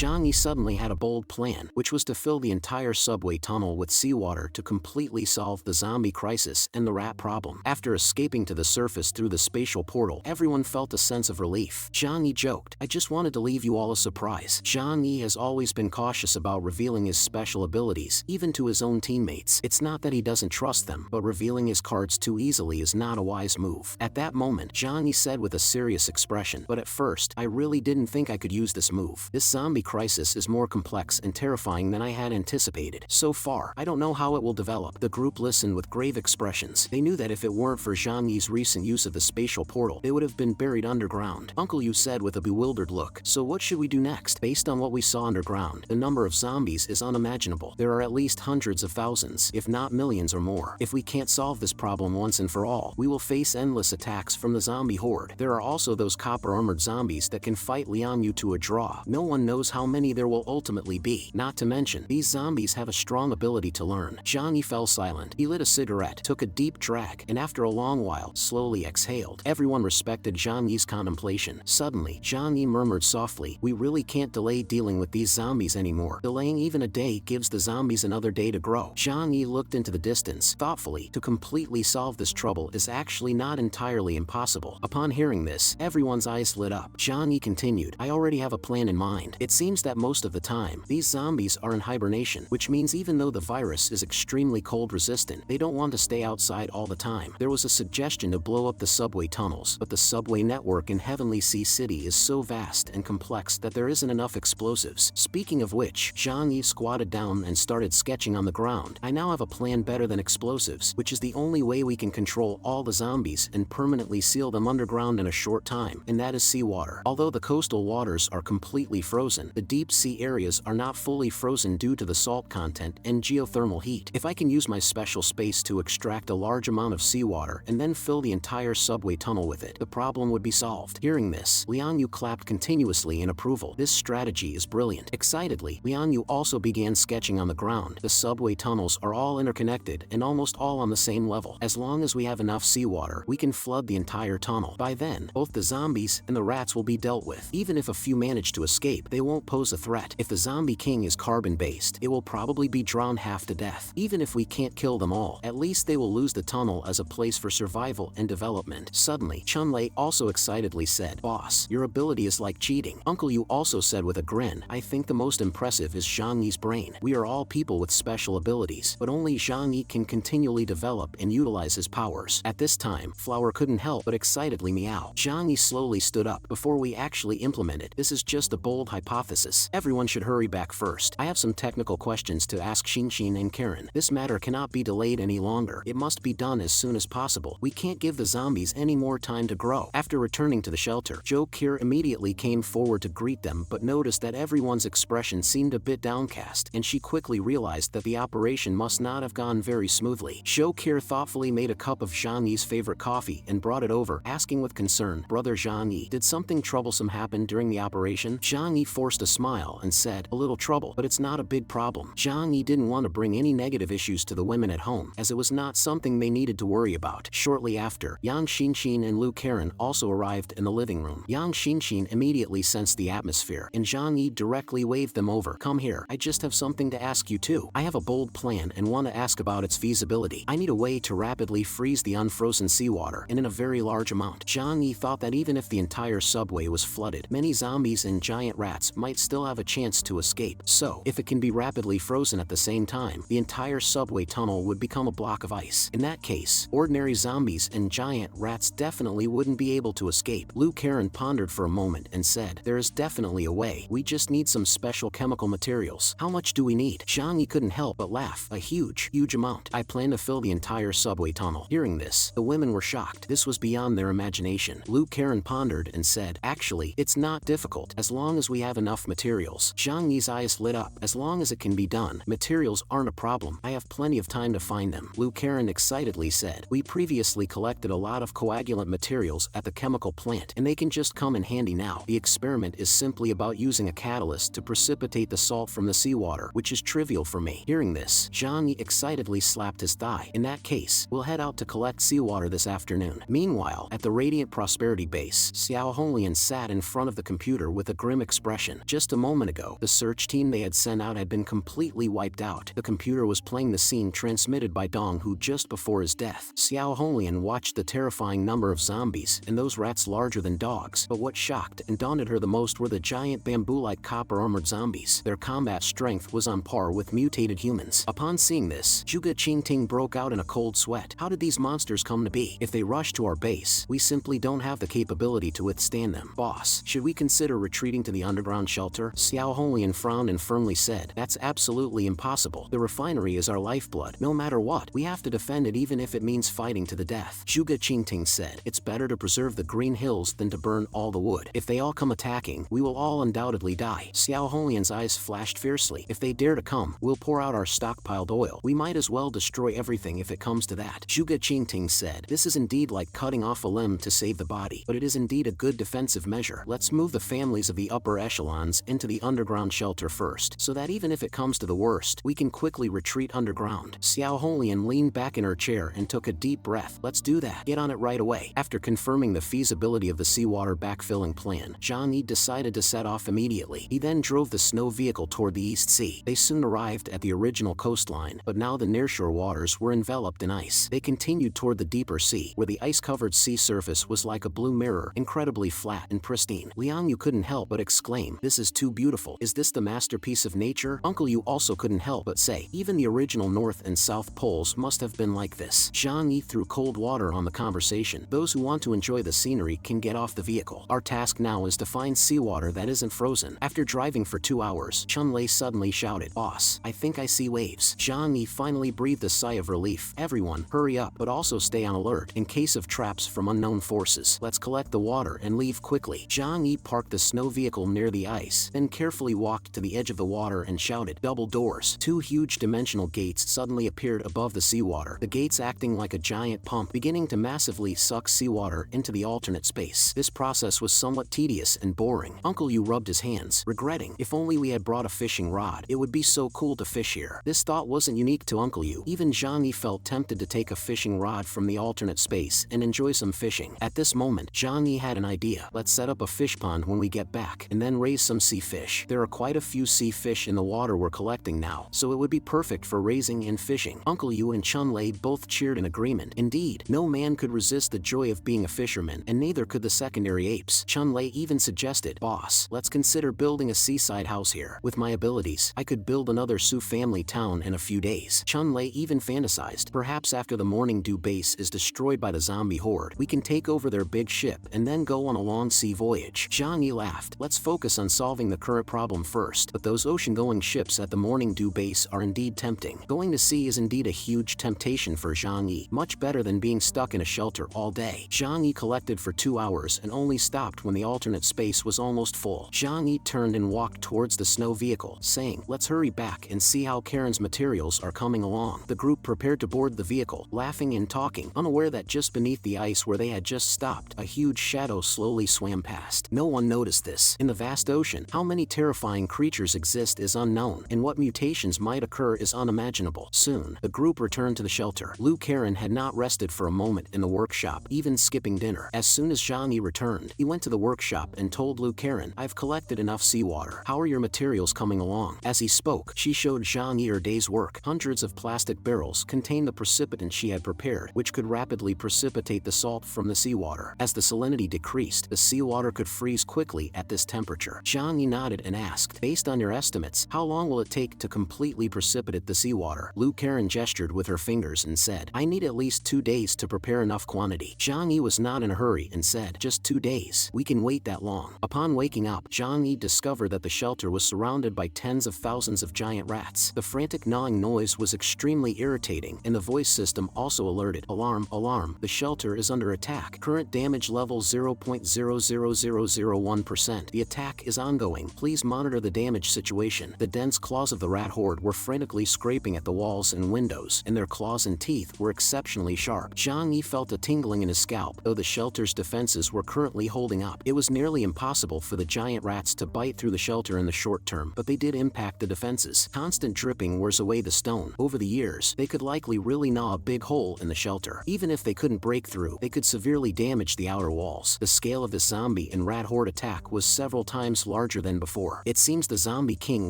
Zhang Yi suddenly had a bold plan, which was to fill the entire subway tunnel with seawater to completely solve the zombie crisis and the rat problem. After escaping to the surface through the spatial portal, everyone felt a sense of relief. Zhang Yi joked, "I just wanted to leave you all a surprise." Zhang Yi has always been cautious about revealing his special abilities, even to his own teammates. It's not that he doesn't trust them, but revealing his cards too easily is not a wise move. At that moment, Zhang Yi said with a serious expression, "But at first, I really didn't think I could use this move. This zombie crisis is more complex and terrifying than I had anticipated. So far, I don't know how it will develop." The group listened with grave expressions. They knew that if it weren't for Zhang Yi's recent use of the spatial portal, they would have been buried underground. Uncle Yu said with a bewildered look, "So what should we do next?" Based on what we saw underground, the number of zombies is unimaginable. There are at least hundreds of thousands, if not millions or more. If we can't solve this problem once and for all, we will face endless attacks from the zombie horde. There are also those copper-armored zombies that can fight Liang Yu to a draw. No one knows how many there will ultimately be. Not to mention, these zombies have a strong ability to learn. Zhang Yi fell silent. He lit a cigarette, took a deep drag, and after a long while, slowly exhaled. Everyone respected Zhang Yi's contemplation. Suddenly, Zhang Yi murmured softly, "We really can't delay dealing with these zombies anymore. Delaying even a day gives the zombies another day to grow." Zhang Yi looked into the distance, thoughtfully. To completely solve this trouble is actually not entirely impossible. Upon hearing this, everyone's eyes lit up. Zhang Yi continued, "I already have a plan in mind. It seems that most of the time, these zombies are in hibernation, which means even though the virus is extremely cold resistant, they don't want to stay outside all the time. There was a suggestion to blow up the subway tunnels, but the subway network in Heavenly Sea City is so vast and complex that there isn't enough explosives." Speaking of which, Zhang Yi squatted down and started sketching on the ground. "I now have a plan better than explosives, which is the only way we can control all the zombies and permanently seal them underground in a short time, and that is seawater. Although the coastal waters are completely frozen, the deep sea areas are not fully frozen due to the salt content and geothermal heat. If I can use my special space to extract a large amount of seawater and then fill the entire subway tunnel with it, the problem would be solved." Hearing this, Liang Yu clapped continuously in approval. "This strategy is brilliant." Excitedly, Liang Yu also began sketching on the ground. The subway tunnels are all interconnected and almost all on the same level. As long as we have enough seawater, we can flood the entire tunnel. By then, both the zombies and the rats will be dealt with. Even if a few manage to escape, they won't pose a threat. If the zombie king is carbon-based, it will probably be drowned half to death. Even if we can't kill them all, at least they will lose the tunnel as a place for survival and development. Suddenly, Chun-Lei also excitedly said, "Boss, your ability is like cheating." Uncle Yu also said with a grin, "I think the most impressive is Zhang Yi's brain. We are all people with special abilities, but only Zhang Yi can continually develop and utilize his powers." At this time, Flower couldn't help but excitedly meow. Zhang Yi slowly stood up. "Before we actually implement it, this is just a bold hypothesis. Everyone should hurry back first. I have some technical questions to ask Xinxin and Karen. This matter cannot be delayed any longer. It must be done as soon as possible. We can't give the zombies any more time to grow." After returning to the shelter, Jo Kier immediately came forward to greet them but noticed that everyone's expression seemed a bit downcast, and she quickly realized that the operation must not have gone very smoothly. Jo Kier thoughtfully made a cup of Zhang Yi's favorite coffee and brought it over, asking with concern, "Brother Zhang Yi, did something troublesome happen during the operation?" Zhang Yi forced a smile and said, "A little trouble, but it's not a big problem." Zhang Yi didn't want to bring any negative issues to the women at home, as it was not something they needed to worry about. Shortly after, Yang Xinxin and Lu Karen also arrived in the living room. Yang Xinxin immediately sensed the atmosphere, and Zhang Yi directly waved them over. "Come here, I just have something to ask you too. I have a bold plan and want to ask about its feasibility. I need a way to rapidly freeze the unfrozen seawater, and in a very large amount." Zhang Yi thought that even if the entire subway was flooded, many zombies and giant rats might still have a chance to escape. So, if it can be rapidly frozen at the same time, the entire subway tunnel would become a block of ice. In that case, ordinary zombies and giant rats definitely wouldn't be able to escape. Lu Karen pondered for a moment and said, "There is definitely a way. We just need some special chemical materials." "How much do we need?" Zhang Yi couldn't help but laugh. "A huge amount. I plan to fill the entire subway tunnel." Hearing this, the women were shocked. This was beyond their imagination. Lu Karen pondered and said, "Actually, it's not difficult, as long as we have enough materials." Zhang Yi's eyes lit up. "As long as it can be done, materials aren't a problem. I have plenty of time to find them." Lu Karen excitedly said, "We previously collected a lot of coagulant materials at the chemical plant, and they can just come in handy now. The experiment is simply about using a catalyst to precipitate the salt from the seawater, which is trivial for me." Hearing this, Zhang Yi excitedly slapped his thigh. "In that case, we'll head out to collect seawater this afternoon." Meanwhile, at the Radiant Prosperity base, Xiao Honglian sat in front of the computer with a grim expression. Just a moment ago, the search team they had sent out had been completely wiped out. The computer was playing the scene transmitted by Dong, who just before his death. Xiao Honglian watched the terrifying number of zombies and those rats larger than dogs, but what shocked and daunted her the most were the giant bamboo-like copper-armored zombies. Their combat strength was on par with mutated humans. Upon seeing this, Zhuge Qingting broke out in a cold sweat. How did these monsters come to be? If they rush to our base, we simply don't have the capability to withstand them. Boss, should we consider retreating to the underground shelter? Xiao Honglian frowned and firmly said, that's absolutely impossible. The refinery is our lifeblood. No matter what, we have to defend it even if it means fighting to the death. Zhuge Qingting said, it's better to preserve the green hills than to burn all the wood. If they all come attacking, we will all undoubtedly die. Xiao Honglian's eyes flashed fiercely. If they dare to come, we'll pour out our stockpiled oil. We might as well destroy everything if it comes to that. Zhuge Qingting said, this is indeed like cutting off a limb to save the body, but it is indeed a good defensive measure. Let's move the families of the upper echelons into the underground shelter first, so that even if it comes to the worst, we can quickly retreat underground. Xiao Honglian leaned back in her chair and took a deep breath. Let's do that. Get on it right away. After confirming the feasibility of the seawater backfilling plan, Zhang Yi decided to set off immediately. He then drove the snow vehicle toward the East Sea. They soon arrived at the original coastline, but now the nearshore waters were enveloped in ice. They continued toward the deeper sea, where the ice-covered sea surface was like a blue mirror, incredibly flat and pristine. Liang Yu couldn't help but exclaim, this is too beautiful. Is this the masterpiece of nature? Uncle Yu also couldn't help but say, even the original North and South Poles must have been like this. Zhang Yi threw cold water on the conversation. Those who want to enjoy the scenery can get off the vehicle. Our task now is to find seawater that isn't frozen. After driving for 2 hours, Chun-Lei suddenly shouted, boss, I think I see waves. Zhang Yi finally breathed a sigh of relief. Everyone, hurry up, but also stay on alert in case of traps from unknown forces. Let's collect the water and leave quickly. Zhang Yi parked the snow vehicle near the ice, then carefully walked to the edge of the water and shouted, double doors. 2 huge dimensional gates suddenly appeared above the seawater, the gates acting like a giant pump, beginning to massively suck seawater into the alternate space. This process was somewhat tedious and boring. Uncle Yu rubbed his hands, regretting, if only we had brought a fishing rod. It would be so cool to fish here. This thought wasn't unique to Uncle Yu. Even Zhang Yi felt tempted to take a fishing rod from the alternate space and enjoy some fishing. At this moment, Zhang Yi had an idea. Let's set up a fish pond when we get back, and then raise some sea fish. There are quite a few sea fish in the water we're collecting now, so it would be perfect for raising and fishing. Uncle Yu and Chun-Lei both cheered in agreement. Indeed, no man could resist the joy of being a fisherman, and neither could the secondary apes. Chun-Lei even suggested, boss, let's consider building a seaside house here. With my abilities, I could build another Sioux family town in a few days. Chun-Lei even fantasized, perhaps after the Morning Dew base is destroyed by the zombie horde, we can take over their big ship and then go on a long sea voyage. Zhang Yi laughed. Let's focus on solving the current problem first, but those ocean-going ships at the Morning Dew base are indeed tempting. Going to sea is indeed a huge temptation for Zhang Yi, much better than being stuck in a shelter all day. Zhang Yi collected for 2 hours and only stopped when the alternate space was almost full. Zhang Yi turned and walked towards the snow vehicle, saying, let's hurry back and see how Karen's materials are coming along. The group prepared to board the vehicle, laughing and talking, unaware that just beneath the ice where they had just stopped, a huge shadow slowly swam past. No one noticed this. In the vast ocean, how many terrifying creatures exist is unknown, and what mutations might occur is unimaginable. Soon, the group returned to the shelter. Lu Karen had not rested for a moment in the workshop, even skipping dinner. As soon as Zhang Yi returned, he went to the workshop and told Lu Karen, I've collected enough seawater. How are your materials coming along? As he spoke, she showed Zhang Yi her day's work. Hundreds of plastic barrels contained the precipitant she had prepared, which could rapidly precipitate the salt from the seawater. As the salinity decreased, the seawater could freeze quickly at this temperature. Zhang Yi nodded and asked, based on your estimates, how long will it take to completely precipitate the seawater? Lu Karen gestured with her fingers and said, I need at least 2 days to prepare enough quantity. Zhang Yi was not in a hurry and said, just 2 days. We can wait that long. Upon waking up, Zhang Yi discovered that the shelter was surrounded by tens of thousands of giant rats. The frantic gnawing noise was extremely irritating, and the voice system also alerted, alarm, alarm, the shelter is under attack. Current damage level 0.00001%. The attack is ongoing. Please monitor the damage situation. The dense claws of the rat horde were frantically scraping at the walls and windows, and their claws and teeth were exceptionally sharp. Zhang Yi felt a tingling in his scalp. Though the shelter's defenses were currently holding up, it was nearly impossible for the giant rats to bite through the shelter in the short term, but they did impact the defenses. Constant dripping wears away the stone. Over the years, they could likely really gnaw a big hole in the shelter. Even if they couldn't break through, they could severely damage the outer walls. The scale of the zombie and rat horde attack was several times larger than before. It seems the Zombie King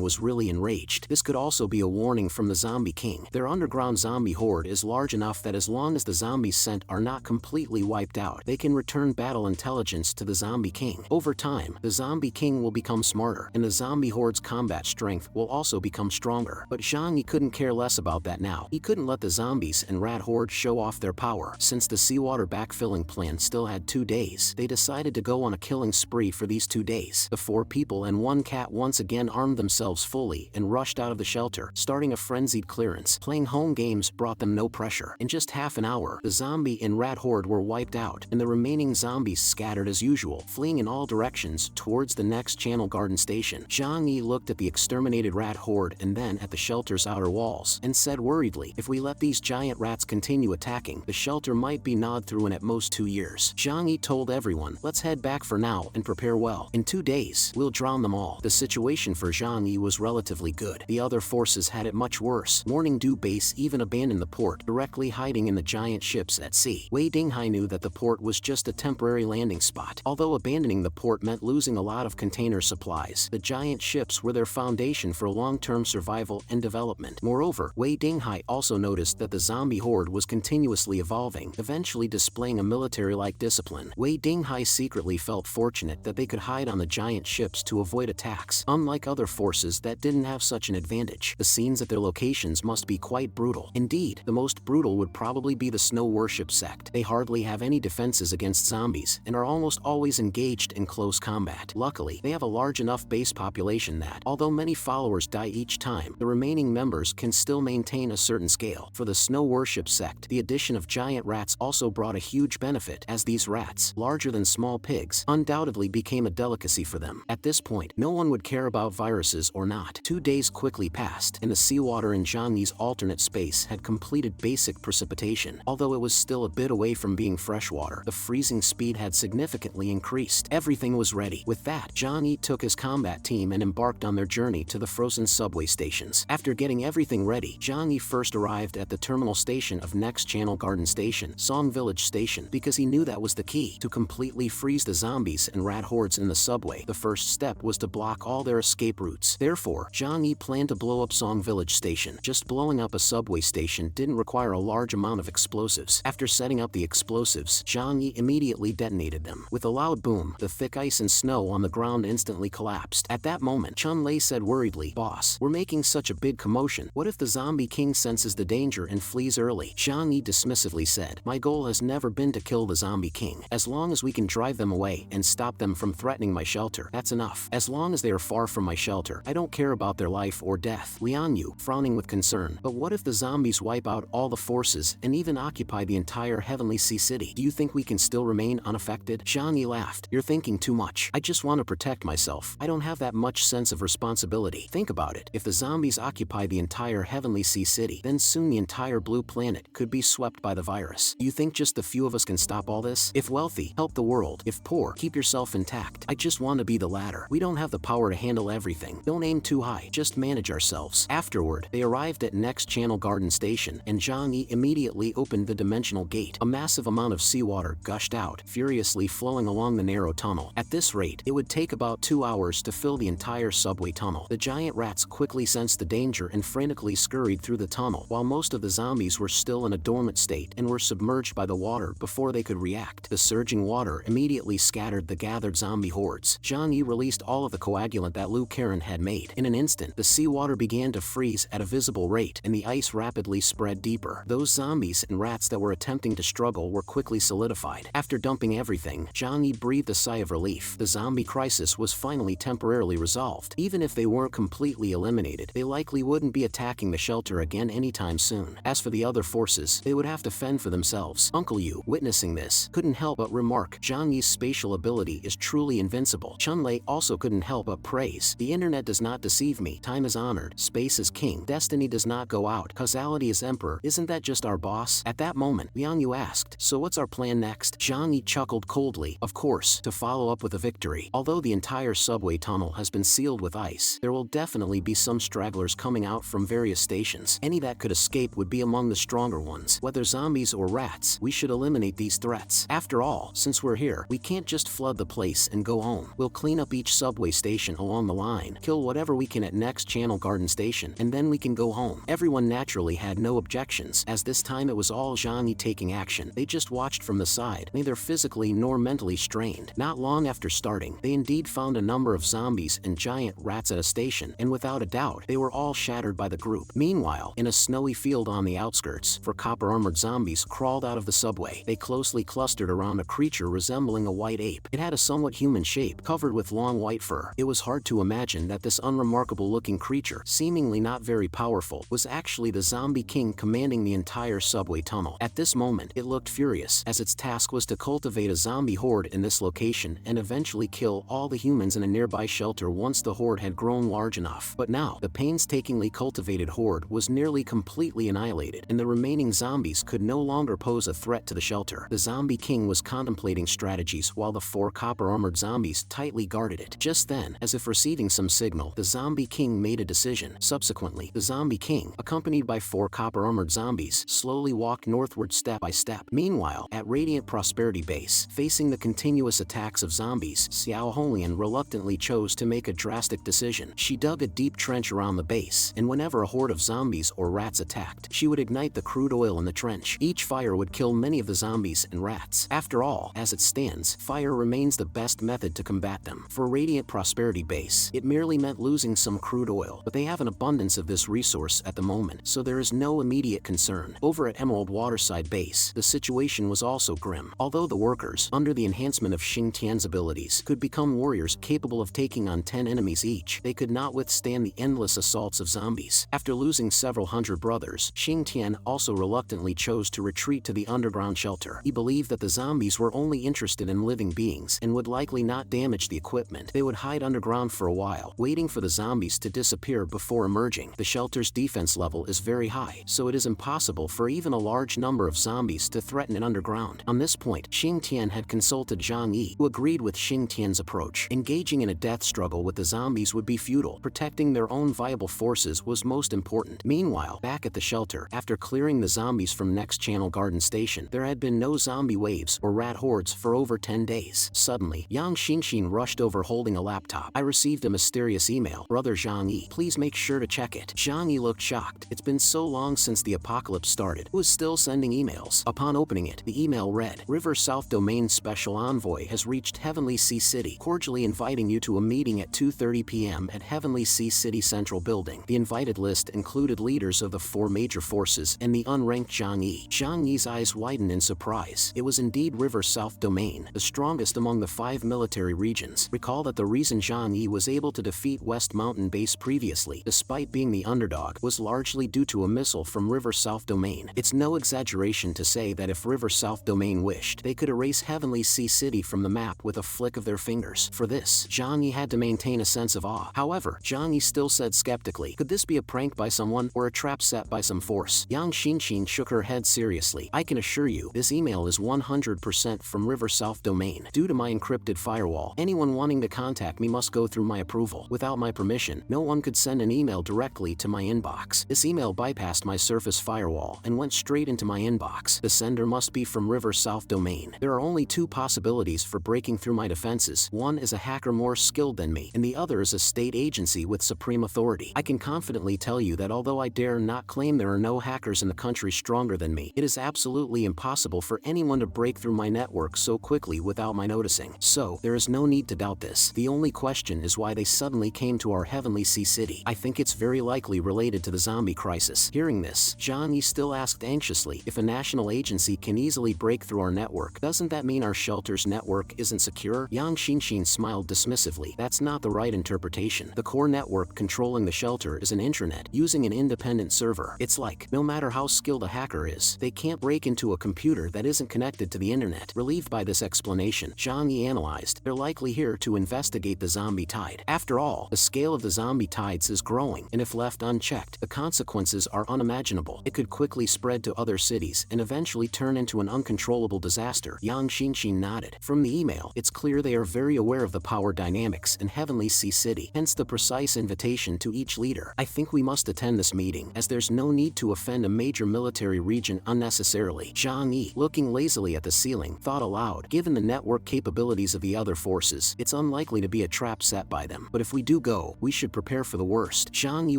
was really enraged. This could also be a warning from the Zombie King. Their underground zombie horde is large enough that as long as the zombies sent are not completely wiped out, they can return battle intelligence to the Zombie King. Over time, the Zombie King will become smarter, and the zombie horde's combat strength will also become stronger. But Zhang Yi couldn't care less about that now. He couldn't let the zombies and rat horde show off their power. Since the seawater backfilling plan still had 2 days, they decided to go on a killing spree for these 2 days. The 4 people and 1 cat once again armed themselves fully and rushed out of the shelter, starting a frenzied clearance. Playing home games brought them no pressure. In just half an hour, the zombie and rat horde were wiped out, and the remaining zombies scattered as usual, fleeing in all directions towards the next Channel Garden station. Zhang Yi looked at the exterminated rat horde and then at the shelter's outer walls, and said worriedly, if we let these giant rats continue attacking, the shelter might be gnawed through in at most 2 years. Zhang Yi told everyone, let's head back for now and prepare well. In 2 days, we'll drown them all. The situation for Zhang Yi was relatively good. The other forces had it much worse. Morning Dew Base even abandoned the port, directly hiding in the giant ships at sea. Wei Dinghai knew that the port was just a temporary landing spot. Although abandoning the port meant losing a lot of container supplies, the giant ships were their foundation for long-term survival and development. Moreover, Wei Dinghai also noticed that the zombie horde was continuously evolving, eventually displaying a military-like discipline. Wei Dinghai secretly felt fortunate that they could hide on the giant ships to avoid attacks, unlike other forces that didn't have such an advantage. The scenes at their locations must be quite brutal. Indeed, the most brutal would probably be the Snow Worship sect. They hardly have any defenses against zombies and are almost always engaged in close combat. Luckily, they have a large enough base population that, although many followers die each time, the remaining members can still maintain a certain scale. For the Snow Worship sect, the addition of giant rats also brought a huge benefit, as these rats, larger than small pigs, undoubtedly became a delicacy for them. At this point, no one would care about viruses or not. 2 days quickly passed, and the seawater in Zhang Yi's alternate space had completed basic precipitation. Although it was still a bit away from being freshwater, the freezing speed had significantly increased. Everything was ready. With that, Zhang Yi took his combat team and embarked on their journey to the frozen subway stations. After getting everything ready, Zhang Yi first arrived at the terminal station of next Channel Garden Station, Song Village Station, because he knew that was the key to completely freeze the zombies and rat hordes in the subway. The first step was to block all their escape routes. Therefore, Zhang Yi planned to blow up Song Village Station. Just blowing up a subway station didn't require a large amount of explosives. After setting up the explosives, Zhang Yi immediately detonated them. With a loud boom, the thick ice and snow on the ground instantly collapsed. At that moment, Chun Lei said worriedly, "Boss, we're making such a big commotion. What if the Zombie King senses the danger and flees early?" Zhang Yi dismissively said, "My goal has never been to kill the Zombie King. As long as we can drive them away and stop them from threatening my shelter, that's enough. As long as they are far from my shelter, I don't care about their life or death." Lian Yu, frowning with concern, "But what if the zombies wipe out all the forces and even occupy the entire Heavenly Sea City? Do you think we can still remain unaffected?" Zhang Yi laughed. "You're thinking too much. I just want to protect myself. I don't have that much sense of responsibility. Think about it. If the zombies occupy the entire Heavenly Sea City, then soon the entire blue planet could be swept by the virus. Do you think just a few of us can stop all this? If wealthy, help the world. If poor, keep yourself intact. I just want to be the latter. We don't have the power to handle everything. Don't aim too high. Just manage ourselves." Afterward, they arrived at next Channel Garden Station, and Zhang Yi immediately opened the dimensional gate. A massive amount of seawater gushed out, furiously flowing along the narrow tunnel. At this rate, it would take about 2 hours to fill the entire subway tunnel. The giant rats quickly sensed the danger and frantically scurried through the tunnel, while most of the zombies were still in a dormant state and were submerged by the water before they could react. The surging water immediately scattered the gathered zombie hordes. Zhang Yi released all of the coagulant that Liu Karen had made. In an instant, the seawater began to freeze at a visible rate, and the ice rapidly spread deeper. Those zombies and rats that were attempting to struggle were quickly solidified. After dumping everything, Zhang Yi breathed a sigh of relief. The zombie crisis was finally temporarily resolved. Even if they weren't completely eliminated, they likely wouldn't be attacking the shelter again anytime soon. As for the other forces, they would have to fend for themselves. Uncle Yu, witnessing this, couldn't help but remark, "Zhang Yi's spatial ability is truly invincible." Chun Lei also couldn't help but praise, "The internet does not deceive me. Time is honored. Space is king. Destiny does not go out. Causality is emperor. Isn't that just our boss?" At that moment, Liang Yu asked, "So what's our plan next?" Zhang Yi chuckled coldly. "Of course, to follow up with a victory. Although the entire subway tunnel has been sealed with ice, there will definitely be some stragglers coming out from various stations. Any that could escape would be among the stronger ones. Whether zombies or rats, we should eliminate these threats. After all, since we're here, we can't just flood the place and go home. We'll clean up up each subway station along the line, kill whatever we can at next channel garden station, and then we can go home. Everyone naturally had no objections, as this time it was all Zhang Yi taking action. They just watched from the side, neither physically nor mentally strained. Not long after starting, they indeed found a number of zombies and giant rats at a station, and without a doubt, they were all shattered by the group. Meanwhile, in a snowy field on the outskirts, 4 copper-armored zombies crawled out of the subway. They closely clustered around a creature resembling a white ape. It had a somewhat human shape, covered with long white fur. It was hard to imagine that this unremarkable-looking creature, seemingly not very powerful, was actually the zombie king commanding the entire subway tunnel. At this moment, it looked furious, as its task was to cultivate a zombie horde in this location and eventually kill all the humans in a nearby shelter once the horde had grown large enough. But now, the painstakingly cultivated horde was nearly completely annihilated, and the remaining zombies could no longer pose a threat to the shelter. The zombie king was contemplating strategies while the 4 copper-armored zombies tightly guarded it. Just then, as if receiving some signal, the zombie king made a decision. Subsequently, the zombie king, accompanied by 4 copper-armored zombies, slowly walked northward step by step. Meanwhile, at Radiant Prosperity Base, facing the continuous attacks of zombies, Xiao Holian reluctantly chose to make a drastic decision. She dug a deep trench around the base, and whenever a horde of zombies or rats attacked, she would ignite the crude oil in the trench. Each fire would kill many of the zombies and rats. After all, as it stands, fire remains the best method to combat them. For Radiant Prosperity Base, it merely meant losing some crude oil, but they have an abundance of this resource at the moment, so there is no immediate concern. Over at Emerald Waterside Base, the situation was also grim. Although the workers, under the enhancement of Xing Tian's abilities, could become warriors capable of taking on 10 enemies each, they could not withstand the endless assaults of zombies. After losing several hundred brothers, Xing Tian also reluctantly chose to retreat to the underground shelter. He believed that the zombies were only interested in living beings and would likely not damage the equipment. They would hide underground for a while, waiting for the zombies to disappear before emerging. The shelter's defense level is very high, so it is impossible for even a large number of zombies to threaten it underground. On this point, Xing Tian had consulted Zhang Yi, who agreed with Xing Tian's approach. Engaging in a death struggle with the zombies would be futile. Protecting their own viable forces was most important. Meanwhile, back at the shelter, after clearing the zombies from next channel garden station, there had been no zombie waves or rat hordes for over 10 days. Suddenly, Yang Xinxin rushed over holding a laptop. I received a mysterious email. Brother Zhang Yi, please make sure to check it. Zhang Yi looked shocked. It's been so long since the apocalypse started. Who is still sending emails? Upon opening it, the email read, River South Domain Special Envoy has reached Heavenly Sea City, cordially inviting you to a meeting at 2:30 p.m. at Heavenly Sea City Central Building. The invited list included leaders of the 4 major forces and the unranked Zhang Yi. Zhang Yi's eyes widened in surprise. It was indeed River South Domain, the strongest among the 5 military regions. Recall that the reason Zhang Yi was able to defeat West Mountain Base previously, despite being the underdog, was largely due to a missile from River South Domain. It's no exaggeration to say that if River South Domain wished, they could erase Heavenly Sea City from the map with a flick of their fingers. For this, Zhang Yi had to maintain a sense of awe. However, Zhang Yi still said skeptically, could this be a prank by someone or a trap set by some force? Yang Xinxin shook her head seriously. I can assure you, this email is 100% from River South Domain. Due to my encrypted firewall, anyone wanting to contact me must go through my approval. Without my permission, no one could send an email directly to my inbox. This email bypassed my surface firewall and went straight into my inbox. The sender must be from River South Domain. There are only 2 possibilities for breaking through my defenses. One is a hacker more skilled than me, and the other is a state agency with supreme authority. I can confidently tell you that although I dare not claim there are no hackers in the country stronger than me, it is absolutely impossible for anyone to break through my network so quickly without my noticing. So, there is no need to doubt this. The only question is why they suddenly came to our Heavenly Sea City. I think it's very likely related to the zombie crisis. Hearing this, Zhang Yi still asked anxiously, if a national agency can easily break through our network, doesn't that mean our shelter's network isn't secure? Yang Xinxin smiled dismissively. That's not the right interpretation. The core network controlling the shelter is an intranet, using an independent server. It's like, no matter how skilled a hacker is, they can't break into a computer that isn't connected to the internet. Relieved by this explanation, Zhang Yi analyzed, they're likely here to investigate the zombie tide. After all, the scale of the zombie tides is growing, and if left unchecked, the consequences are unimaginable. It could quickly spread to other cities and eventually turn into an uncontrollable disaster. Yang Xinxin nodded. From the email, it's clear they are very aware of the power dynamics in Heavenly Sea City, hence the precise invitation to each leader. I think we must attend this meeting, as there's no need to offend a major military region unnecessarily. Zhang Yi, looking lazily at the ceiling, thought aloud, given the network capabilities of the other forces, it's unlikely to be a trap set by them. But if we do go, we should prepare for the worst. Zhang Yi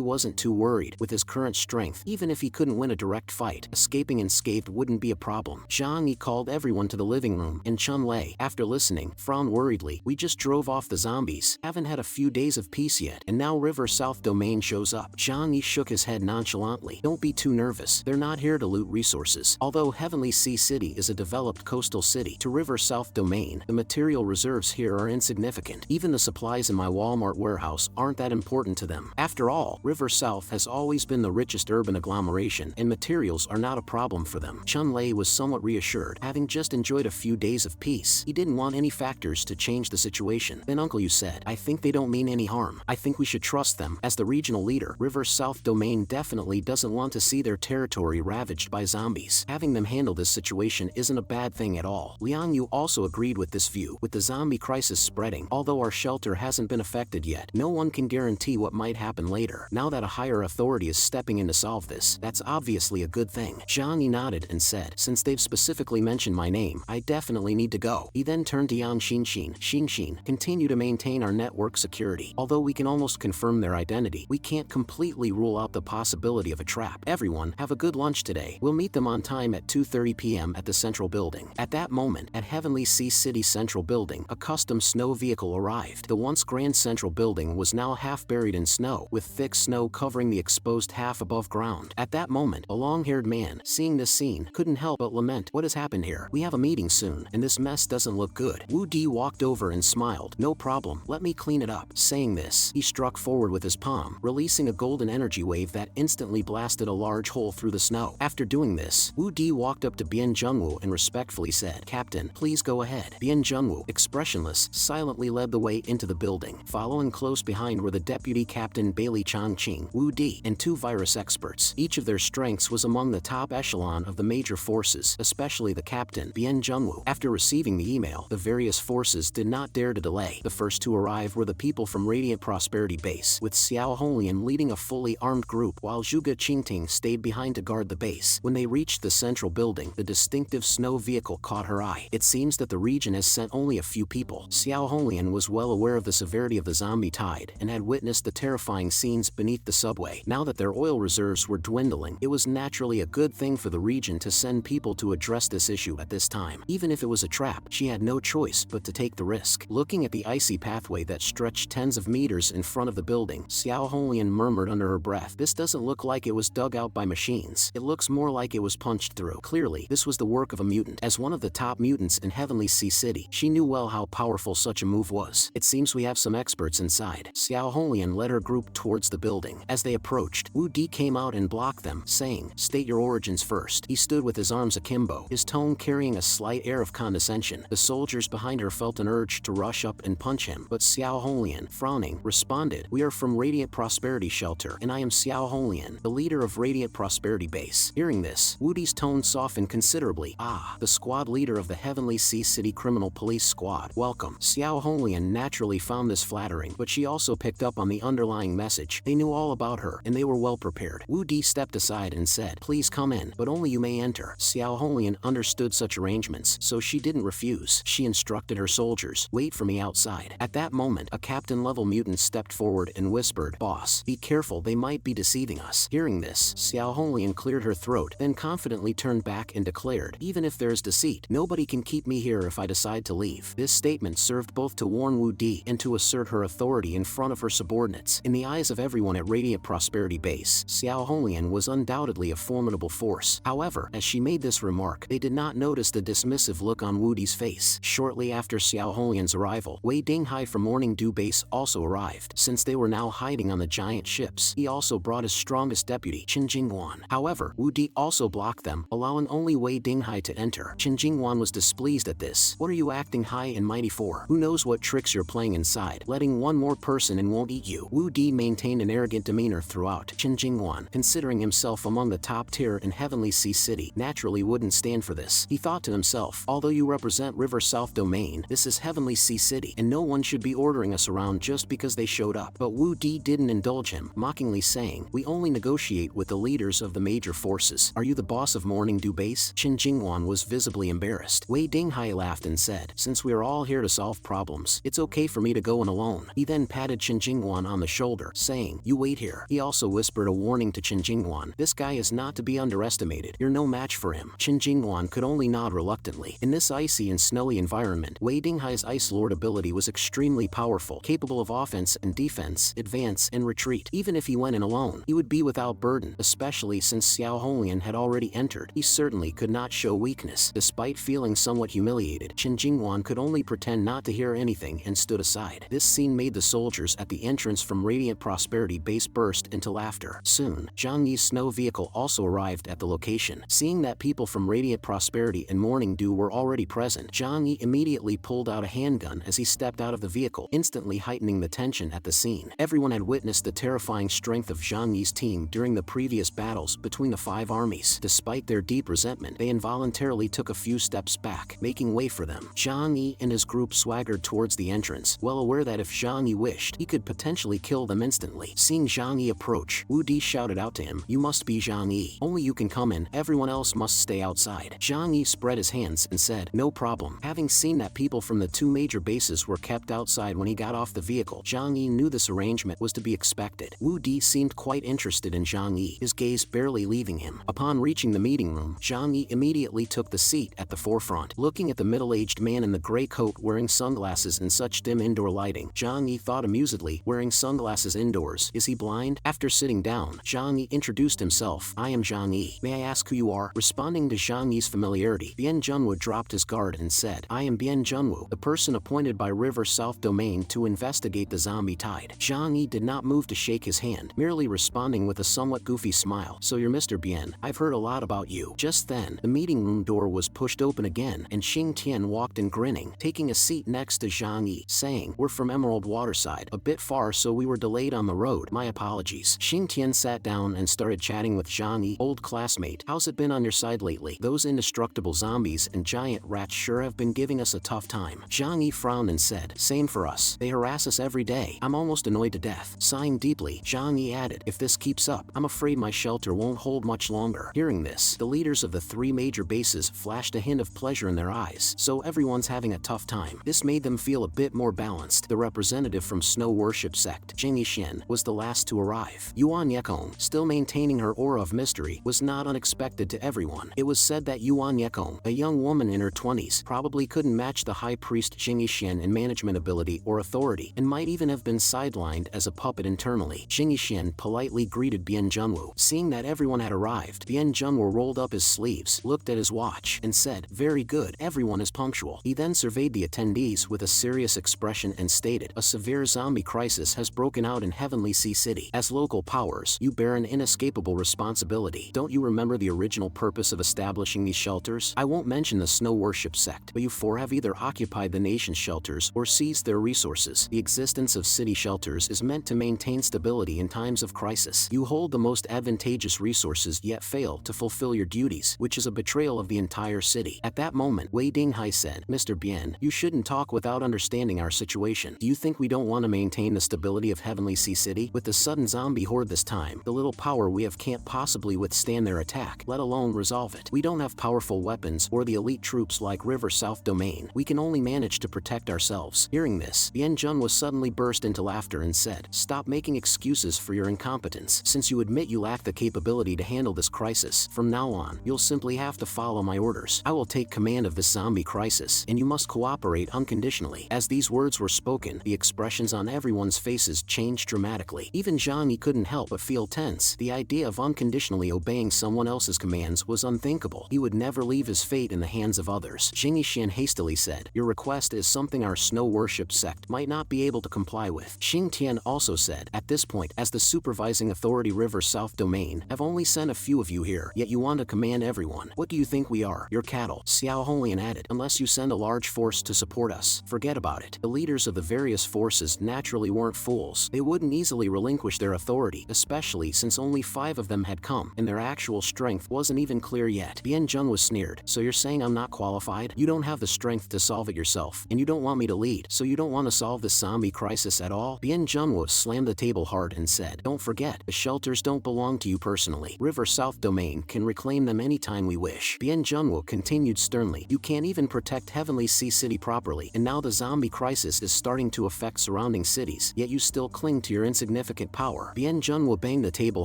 wasn't too worried. With his current strength, even if he couldn't win a direct fight, escaping unscathed wouldn't be a problem. Zhang Yi called everyone to the living room, and Chun Lei, after listening, frowned worriedly. We just drove off the zombies, haven't had a few days of peace yet, and now River South Domain shows up. Zhang Yi shook his head nonchalantly. Don't be too nervous. They're not here to loot resources. Although Heavenly Sea City is a developed coastal city, to River South Domain, the material reserves here are insignificant. Even the supplies in my Walmart warehouse aren't that important to them. After all, River South has always been the richest urban agglomeration, and materials are not a problem for them. Chun Lei was somewhat reassured, having just enjoyed a few days of peace. He didn't want any factors to change the situation. Then Uncle Yu said, I think they don't mean any harm. I think we should trust them. As the regional leader, River South Domain definitely doesn't want to see their territory ravaged by zombies. Having them handle this situation isn't a bad thing at all. Liang Yu also agreed with this view. With the zombie crisis spreading, although our shelter hasn't been affected yet, no one can guarantee what might happen later. Now that a higher authority is stepping in to solve this, that's obviously a good thing. Zhang Yi nodded and said, since they've specifically mentioned my name, I definitely need to go. He then turned to Yang Xinxin. Xinxin, continue to maintain our network security. Although we can almost confirm their identity, we can't completely rule out the possibility of a trap. Everyone, have a good lunch today. We'll meet them on time at 2:30 p.m. at the Central Building. At that moment, at Heavenly Sea City Central Building, a custom snow vehicle arrived. The once grand Central Building was now half buried in snow, with thick snow covering the exposed half above ground. At that moment, a long-haired man, seeing this scene, couldn't help but lament, what has happened here? We have a meeting soon, and this mess doesn't look good. Wu Di walked over and smiled. No problem, let me clean it up. Saying this, he struck forward with his palm, releasing a golden energy wave that instantly blasted a large hole through the snow. After doing this, Wu Di walked up to Bian Zhengwu and respectfully said, Captain, please go ahead. Bian Zhengwu, expressionless, silently led the way into the building. Following close behind were the Deputy Captain Bailey Changqing, Wu Di, and two virus experts. Each of their strengths was among the top echelon of the major forces, especially the captain, Bian Zhengwu. After receiving the email, the various forces did not dare to delay. The first to arrive were the people from Radiant Prosperity Base, with Xiao Honglian leading a fully armed group while Zhuge Qingting stayed behind to guard the base. When they reached the central building, the distinctive snow vehicle caught her eye. It seems that the region has sent only a few people. Xiao Honglian was well aware of the severity of the zombie tide and had witnessed the terrifying scenes beneath the subway. Now that their oil reserves were dwindling, it was naturally a good thing for the region to send people to address this issue at this time. Even if it was a trap, she had no choice but to take the risk. Looking at the icy pathway that stretched tens of meters in front of the building, Xiao Honglian murmured under her breath, this doesn't look like it was dug out by machines. It looks more like it was punched through. Clearly, this was the work of a mutant. As one of the top mutants in Heavenly Sea City, she knew well how powerful such a move was. It seems we have some experts inside. Xiao Honglian led her group towards the building. As they approached, Wu Di came out and blocked them, saying, state your origins first. He stood with his arms akimbo, his tone carrying a slight air of condescension. The soldiers behind her felt an urge to rush up and punch him, but Xiao Honglian, frowning, responded, we are from Radiant Prosperity Shelter, and I am Xiao Honglian, the leader of Radiant Prosperity Base. Hearing this, Wu Di's tone softened considerably. Ah, the squad leader of the Heavenly Sea City Criminal Police Squad. Welcome. Xiao Honglian naturally found this flattering, but she also picked up on the underlying message. They knew all about her, and they were well prepared. Wu Di stepped aside and said, please come in, but only you may enter. Xiao Honglian understood such arrangements, so she didn't refuse. She instructed her soldiers, wait for me outside. At that moment, a captain-level mutant stepped forward and whispered, boss, be careful, they might be deceiving us. Hearing this, Xiao Honglian cleared her throat, then confidently turned back and declared, even if there is deceit, nobody can keep me here if I decide to leave. This statement served both to warn Wu Di and to assert her authority in front of her subordinates. In the eyes of everyone at Radiant Prosperity Base, Xiao Honglian was undoubtedly a formidable force. However, as she made this remark, they did not notice the dismissive look on Wu Di's face. Shortly after Xiao Honglian's arrival, Wei Dinghai from Morning Dew Base also arrived. Since they were now hiding on the giant ships, he also brought his strongest deputy, Qin Jingwan. However, Wu Di also blocked them, allowing only Wei Dinghai to enter. Qin Jingwan was displeased at this. What are you acting high and mighty for? Who knows what tricks you're playing inside? Letting one more person in won't eat you. Wu Di maintained an arrogant demeanor throughout. Qin Jingwan, considering himself among the top tier in Heavenly Sea City, naturally wouldn't stand for this. He thought to himself, although you represent River South Domain, this is Heavenly Sea City, and no one should be ordering us around just because they showed up. But Wu Di didn't indulge him, mockingly saying, we only negotiate with the leaders of the major forces. Are you the boss of Morning Dew Base? Qin Jingwan was visibly embarrassed. Wei Dinghai laughed and said, since we are all here to solve problems, problems. It's okay for me to go in alone. He then patted Chen Jingwan on the shoulder, saying, you wait here. He also whispered a warning to Chen Jingwan. This guy is not to be underestimated. You're no match for him. Chen Jingwan could only nod reluctantly. In this icy and snowy environment, Wei Dinghai's Ice Lord ability was extremely powerful, capable of offense and defense, advance and retreat. Even if he went in alone, he would be without burden, especially since Xiao Honglian had already entered. He certainly could not show weakness. Despite feeling somewhat humiliated, Chen Jingwan could only pretend not to hear anything and stood aside. This scene made the soldiers at the entrance from Radiant Prosperity base burst into laughter. Soon, Zhang Yi's snow vehicle also arrived at the location. Seeing that people from Radiant Prosperity and Morning Dew were already present, Zhang Yi immediately pulled out a handgun as he stepped out of the vehicle, instantly heightening the tension at the scene. Everyone had witnessed the terrifying strength of Zhang Yi's team during the previous battles between the 5 armies. Despite their deep resentment, they involuntarily took a few steps back, making way for them. Zhang Yi and his group swaggered towards the entrance, well aware that if Zhang Yi wished, he could potentially kill them instantly. Seeing Zhang Yi approach, Wu Di shouted out to him, you must be Zhang Yi. Only you can come in, everyone else must stay outside. Zhang Yi spread his hands and said, no problem. Having seen that people from the 2 major bases were kept outside when he got off the vehicle, Zhang Yi knew this arrangement was to be expected. Wu Di seemed quite interested in Zhang Yi, his gaze barely leaving him. Upon reaching the meeting room, Zhang Yi immediately took the seat at the forefront. Looking at the middle-aged man in the gray coat wearing sunglasses in such dim indoor lighting, Zhang Yi thought amusedly, wearing sunglasses indoors, is he blind? After sitting down, Zhang Yi introduced himself, I am Zhang Yi. May I ask who you are? Responding to Zhang Yi's familiarity, Bian Junwu dropped his guard and said, I am Bian Junwu, the person appointed by River South Domain to investigate the zombie tide. Zhang Yi did not move to shake his hand, merely responding with a somewhat goofy smile, so you're Mr. Bian, I've heard a lot about you. Just then, the meeting room door was pushed open again, and Xing Tian walked in grinning, taking a seat next to Zhang Yi, saying, we're from Emerald Waterside, a bit far so we were delayed on the road, my apologies. Xing Tian sat down and started chatting with Zhang Yi, old classmate, how's it been on your side lately? Those indestructible zombies and giant rats sure have been giving us a tough time. Zhang Yi frowned and said, same for us, they harass us every day, I'm almost annoyed to death. Sighing deeply, Zhang Yi added, if this keeps up, I'm afraid my shelter won't hold much longer. Hearing this, the leaders of the 3 major bases flashed a hint of pleasure in their eyes, so everyone's having a tough time. This made them feel a bit more balanced. The representative from Snow Worship Sect, Jing Yishen, was the last to arrive. Yuan Yekong, still maintaining her aura of mystery, was not unexpected to everyone. It was said that Yuan Yekong, a young woman in her 20s, probably couldn't match the high priest Jing Yishen in management ability or authority, and might even have been sidelined as a puppet internally. Jing Yishen politely greeted Bian Junwu. Seeing that everyone had arrived, Bian Junwu rolled up his sleeves, looked at his watch, and said, very good, everyone is punctual. He then surveyed the attendees with a serious expression and stated, a severe zombie crisis has broken out in Heavenly Sea City. As local powers, you bear an inescapable responsibility. Don't you remember the original purpose of establishing these shelters? I won't mention the Snow Worship Sect, but you 4 have either occupied the nation's shelters or seized their resources. The existence of city shelters is meant to maintain stability in times of crisis. You hold the most advantageous resources yet fail to fulfill your duties, which is a betrayal of the entire city. At that moment, Wei Dinghai said, Mr. Bian, you shouldn't talk without understanding our situation. Do you think we don't want to maintain the stability of Heavenly Sea City? With the sudden zombie horde this time, the little power we have can't possibly withstand their attack, let alone resolve it. We don't have powerful weapons or the elite troops like River South Domain. We can only manage to protect ourselves. Hearing this, Bian Jun was suddenly burst into laughter and said, stop making excuses for your incompetence. Since you admit you lack the capability to handle this crisis, from now on, you'll simply have to follow my orders. I will take command of this zombie crisis, and you must cooperate unconditionally. As these words were spoken, the expressions on everyone's faces changed dramatically. Even Zhang Yi couldn't help but feel tense. The idea of unconditionally obeying someone else's commands was unthinkable. He would never leave his fate in the hands of others. Jing Yishan hastily said, your request is something our Snow Worship Sect might not be able to comply with. Xing Tian also said, at this point, as the supervising authority River South Domain, have only sent a few of you here, yet you want to command everyone. What do you think we are? Your cattle. Xiao Honglian added, unless you send a large force to support us, forget about it. The leaders of the various forces naturally weren't fools. They wouldn't easily relinquish their authority, especially since only 5 of them had come, and their actual strength wasn't even clear yet. Bian Jun was sneered, so you're saying I'm not qualified? You don't have the strength to solve it yourself, and you don't want me to lead, so you don't want to solve the zombie crisis at all? Bian Junwo slammed the table hard and said, don't forget, the shelters don't belong to you personally. River South Domain can reclaim them anytime we wish. Bian Junwo continued sternly, you can't even protect Heavenly Sea City properly, and now the zombie crisis is starting to affect surrounding cities, yet you still cling to your insignificant power. Bien Junwo banged the table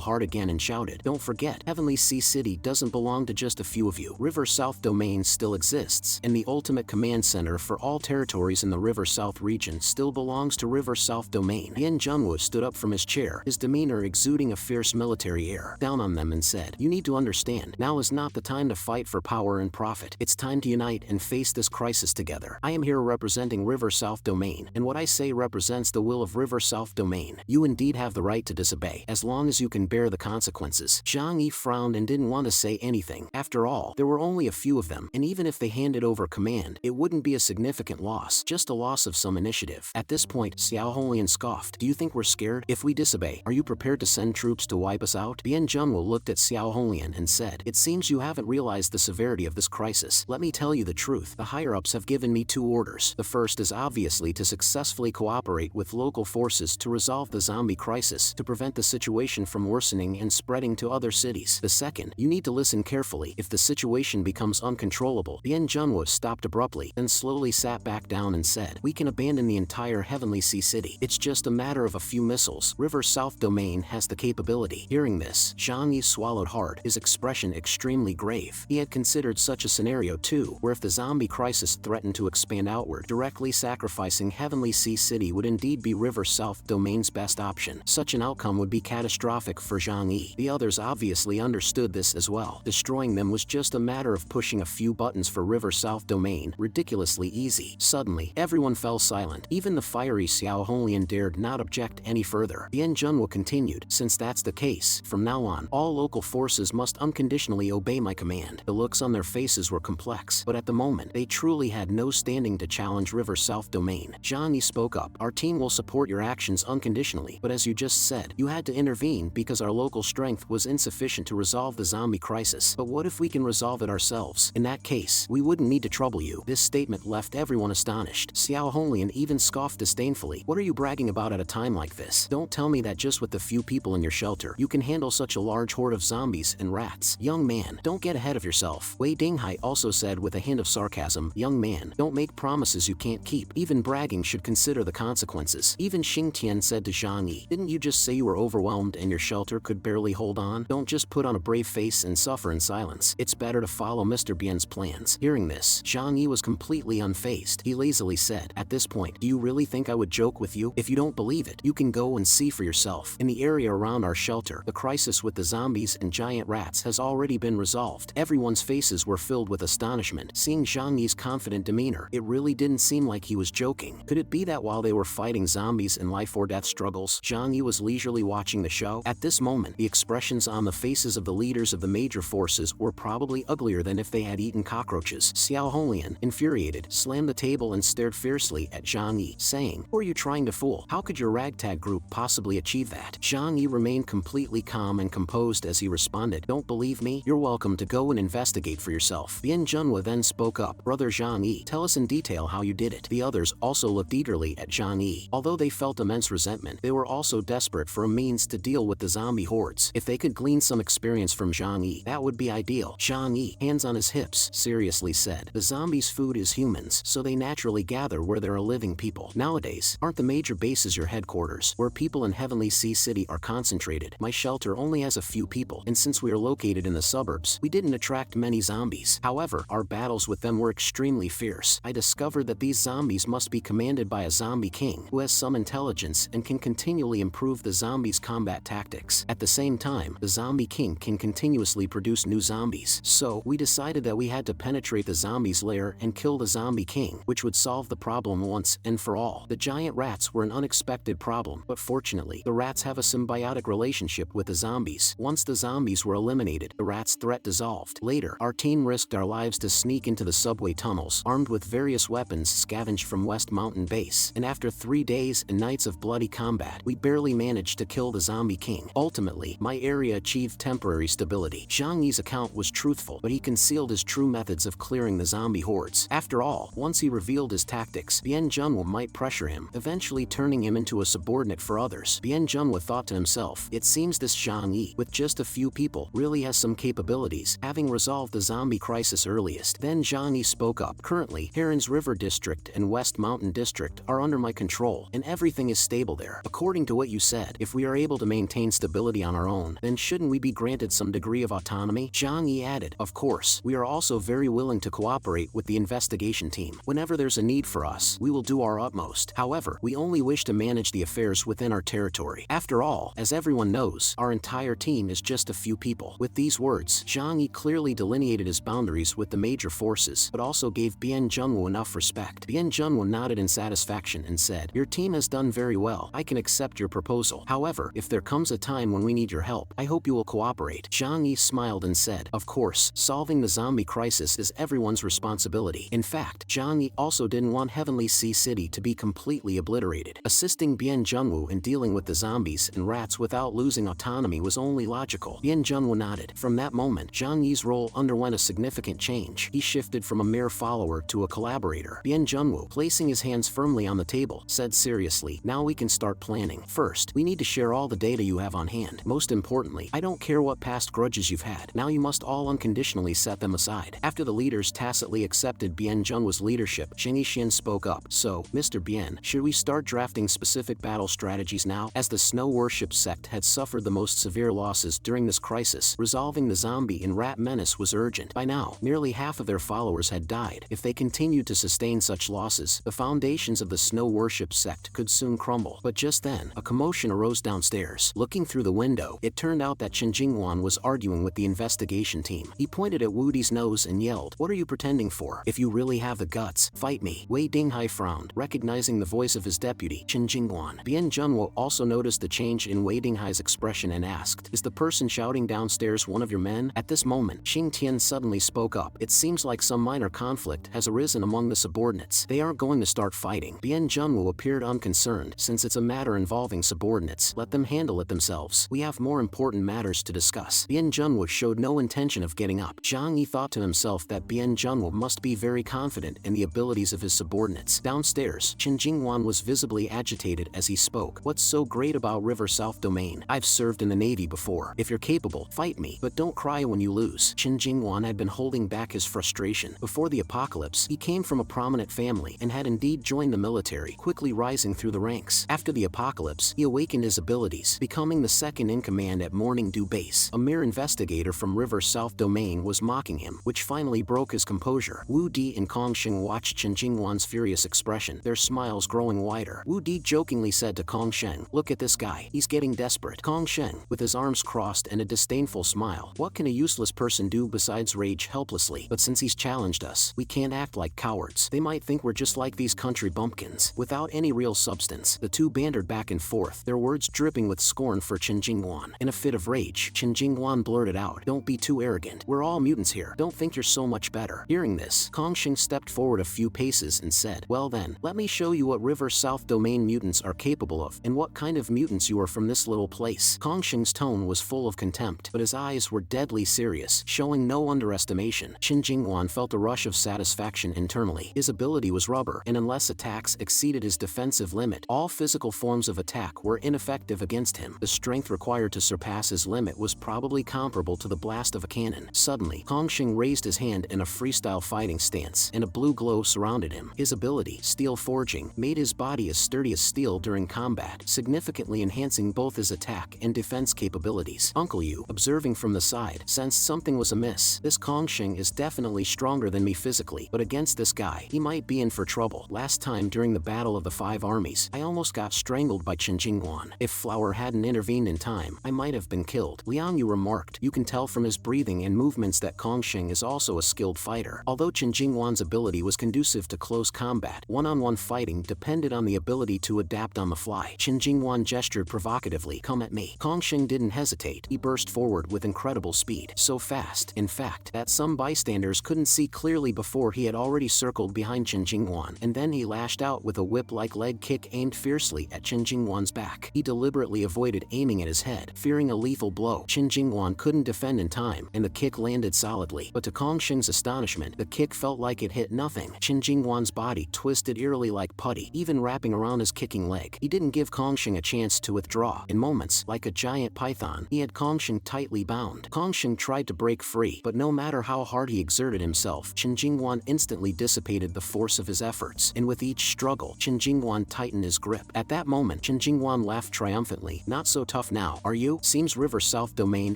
hard again and shouted, "Don't forget, Heavenly Sea City doesn't belong to just a few of you. River South Domain still exists, and the ultimate command center for all territories in the River South region still belongs to River South Domain." Bien Junwo stood up from his chair, his demeanor exuding a fierce military air, down on them and said, "You need to understand, now is not the time to fight for power and profit. It's time to unite and face this crisis together. I am here representing River South Domain, and what I say represents the will of River South Domain. You indeed have the right to disobey, as long as you can bear the consequences." Zhang Yi frowned and didn't want to say anything. After all, there were only a few of them, and even if they handed over command, it wouldn't be a significant loss, just a loss of some initiative. At this point, Xiao Holian scoffed, "Do you think we're scared? If we disobey, are you prepared to send troops to wipe us out?" Bien Junwo looked at Xiao Holian and said, "It seems you haven't realized the severity of this crisis. Let me tell you the truth. The higher-ups have given me two orders. The first is obviously to successfully cooperate with local forces to resolve the zombie crisis, to prevent the situation from worsening and spreading to other cities. The second, you need to listen carefully. If the situation becomes uncontrollable." Bien Junwo stopped abruptly, then slowly sat back down and said, "We can abandon the entire Heavenly Sea City. It's just a matter of a few missiles. River South Domain has the capability." Hearing this, Zhang Yi swallowed hard, his expression extremely grave. He had considered such a scenario too, where if the zombie crisis threatened to expand outward, directly sacrificing Heavenly Sea City would indeed be River South Domain's best option. Such an outcome would be catastrophic for Zhang Yi. The others obviously understood this as well. Destroying them was just a matter of pushing a few buttons for River South Domain, ridiculously easy. Suddenly, everyone fell silent. Even the fiery Xiao Holian dared not object any further. Bien Junwo continued, "Since that's the case, from now on, all local forces must unconditionally obey my command." The looks on their faces were complex, but at the moment, they truly had no standing to challenge River South Domain. Zhang Yi spoke up, "Our team will support your actions unconditionally, but as you just said, you had to intervene because our local strength was insufficient to resolve the zombie crisis. But what if we can resolve it ourselves? In that case, we wouldn't need to trouble you." This statement left everyone astonished. Xiao Holian even scoffed disdainfully. "What are you bragging about at a time like this? Don't tell me that just with the few people in your shelter, you can handle such a large horde of zombies and rats. Young man, don't get ahead of yourself." Wei Dinghai also said with a hint of sarcasm, "Young man, don't make promises you can't keep. Even bragging should consider the consequences." Even Xing Tian said to Zhang Yi, "Didn't you just say you were overwhelmed and your shelter could barely hold on? Don't just put on a brave face and suffer in silence. It's better to follow Mr. Bien's plans." Hearing this, Zhang Yi was completely unfazed. He lazily said, "At this point, do you really think I would joke with you? If you don't believe it, you can go and see for yourself. In the area around our shelter, the crisis with the zombies and giant rats has already been resolved." Everyone's faces were filled with astonishment. Seeing Zhang Yi's confident demeanor, it really didn't seem like he was joking. Could it be that while they were fighting zombies and life-or-death struggles, Zhang Yi was leisurely watching the show? At this moment, the expressions on the faces of the leaders of the major forces were probably uglier than if they had eaten cockroaches. Xiao Holian, infuriated, slammed the table and stared fiercely at Zhang Yi, saying, "Who are you trying to fool? How could your ragtag group possibly achieve that?" Zhang Yi remained completely calm and composed as he responded, "Don't believe me? You're welcome to go and investigate for yourself." Bien Junwo then spoke up, "Brother Zhang Yi, tell us in detail how you did it." The others also looked eagerly at Zhang Yi. Although they felt immense resentment, they were also desperate for a means to deal with the zombie hordes. If they could glean some experience from Zhang Yi, that would be ideal. Zhang Yi, hands on his hips, seriously said, "The zombies' food is humans, so they naturally gather where there are living people. Nowadays, aren't the major bases your headquarters, where people in Heavenly Sea City are concentrated? My shelter only has a few people, and since we are located in the suburbs, we didn't attract many zombies. However, our battles with them were extremely fierce. I discovered that these zombies must be commanded by a zombie king, who has some intelligence and can continually improve the zombies' combat tactics. At the same time, the zombie king can continuously produce new zombies. So, we decided that we had to penetrate the zombies' lair and kill the zombie king, which would solve the problem once and for all. The giant rats were an unexpected problem, but fortunately, the rats have a symbiotic relationship with the zombies. Once the zombies were eliminated, the rats' threat dissolved. Later, our team risked our lives to sneak into the subway tunnels, armed with various weapons scavenged from West Mountain Base, and after 3 days and nights of bloody combat, we barely managed to kill the zombie king. Ultimately, my area achieved temporary stability." Zhang Yi's account was truthful, but he concealed his true methods of clearing the zombie hordes. After all, once he revealed his tactics, Bien Junwo might pressure him, eventually turning him into a subordinate for others. Bien Junwo thought to himself, "It seems this Zhang Yi, with just a few people, really has some capabilities, having resolved the zombie crisis earliest." Then Zhang Yi spoke up, "Currently, Heron's River District District and West Mountain District are under my control, and everything is stable there. According to what you said, if we are able to maintain stability on our own, then shouldn't we be granted some degree of autonomy? Zhang Yi added, of course, we are also very willing to cooperate with the investigation team. Whenever there's a need for us, we will do our utmost. However, we only wish to manage the affairs within our territory. After all, as everyone knows, our entire team is just a few people. With these words, Zhang Yi clearly delineated his boundaries with the major forces, but also gave Bian Junwu enough respect. Bian Junwu nodded in satisfaction and said, your team has done very well. I can accept your proposal. However, if there comes a time when we need your help, I hope you will cooperate. Zhang Yi smiled and said, of course, solving the zombie crisis is everyone's responsibility. In fact, Zhang Yi also didn't want Heavenly Sea City to be completely obliterated. Assisting Bian Junwu in dealing with the zombies and rats without losing autonomy was only logical. Bian Junwu nodded. From that moment, Zhang Yi's role underwent a significant change. He shifted from a mere follower to a collaborator. Bian Junwu, placing his hands firmly on the table, said seriously, now we can start planning. First, we need to share all the data you have on hand. Most importantly, I don't care what past grudges you've had. Now you must all unconditionally set them aside. After the leaders tacitly accepted Bian Junwu's leadership, Jing Yixian spoke up. So, Mr. Bian, should we start drafting specific battle strategies now? As the Snow Worship sect had suffered the most severe losses during this crisis, resolving the zombie and rat menace was urgent. By now, nearly half of their followers had died. If they continued to sustain such losses, the foundations of the Snow Worship sect could soon crumble. But just then, a commotion arose downstairs. Looking through the window, it turned out that Chen Jingwan was arguing with the investigation team. He pointed at Wu Di's nose and yelled, what are you pretending for? If you really have the guts, fight me. Wei Dinghai frowned, recognizing the voice of his deputy, Chen Jingwan. Bian Junwu also noticed the change in Wei Dinghai's expression and asked, is the person shouting downstairs one of your men? At this moment, Xing Tian suddenly spoke up. It seems like some minor conflict has arisen among the subordinates. They aren't going to start fighting. Bian Junwu appeared unconcerned. Since it's a matter involving subordinates, let them handle it themselves. We have more important matters to discuss. Bian Junwu showed no intention of getting up. Zhang Yi thought to himself that Bian Junwu must be very confident in the abilities of his subordinates. Downstairs, Chen Jingwan was visibly agitated as he spoke. What's so great about River South Domain? I've served in the Navy before. If you're capable, fight me, but don't cry when you lose. Chen Jingwan had been holding back his frustration. Before the apocalypse, he came from a prominent family and had indeed joined the military, quickly rising through the ranks. After the apocalypse, he awakened his abilities, becoming the second in command at Morning Dew Base. A mere investigator from River South Domain was mocking him, which finally broke his composure. Wu Di and Kong Sheng watched Chen Jingwan's furious expression, their smiles growing wider. Wu Di jokingly said to Kong Sheng, look at this guy, he's getting desperate. Kong Sheng, with his arms crossed and a disdainful smile, what can a useless person do besides rage helplessly? But since he's challenged us, we can't act like cowards. They might think we're just like these country bumpkins, without any real substance. The two bantered back and forth, their words dripping with scorn for Chen Jingwan. In a fit of rage, Chen Jingwan blurted out, don't be too arrogant. We're all mutants here. Don't think you're so much better. Hearing this, Kong Sheng stepped forward a few paces and said, well then, let me show you what River South Domain mutants are capable of, and what kind of mutants you are from this little place. Kong Sheng's tone was full of contempt, but his eyes were deadly serious, showing no underestimation. Chen Jingwan felt a rush of satisfaction internally. His ability was rubber, and unless attacks exceeded his defensive limit, all physical forms of attack were ineffective against him. The strength required to surpass his limit was probably comparable to the blast of a cannon. Suddenly, Kong Sheng raised his hand in a freestyle fighting stance, and a blue glow surrounded him. His ability, Steel Forging, made his body as sturdy as steel during combat, significantly enhancing both his attack and defense capabilities. Uncle Yu, observing from the side, sensed something was amiss. This Kong Sheng is definitely stronger than me physically, but against this guy, he might be in for trouble. Last time during the Battle of the Five Armies, I almost got strangled by Chen Jingwan. If Flower hadn't intervened in time, I might have been killed. Liang Yu remarked, you can tell from his breathing and movements that Kong Sheng is also a skilled fighter. Although Chen Jingwan's ability was conducive to close combat, one-on-one fighting depended on the ability to adapt on the fly. Chen Jingwan gestured provocatively, come at me. Kong Sheng didn't hesitate. He burst forward with incredible speed, so fast, in fact, that some bystanders couldn't see clearly before he had already circled behind Chen Jingwan, and then he lashed out with a whip-like leg kick aimed fiercely at Chen Jingwan's back. He deliberately avoided aiming at his head, fearing a lethal blow. Chen Jingwan couldn't defend in time, and the kick landed solidly. But to Kong Sheng's astonishment, the kick felt like it hit nothing. Chen Jingwan's body twisted eerily like putty, even wrapping around his kicking leg. He didn't give Kong Sheng a chance to withdraw. In moments, like a giant python, he had Kong Sheng tightly bound. Kong Sheng tried to break free, but no matter how hard he exerted himself, Chen Jingwan instantly dissipated the force of his efforts, and with each struggle, Chen Jingwan tightened his grip. At that moment, Chen Jingwan laughed triumphantly. Not so tough now, are you? Seems River South Domain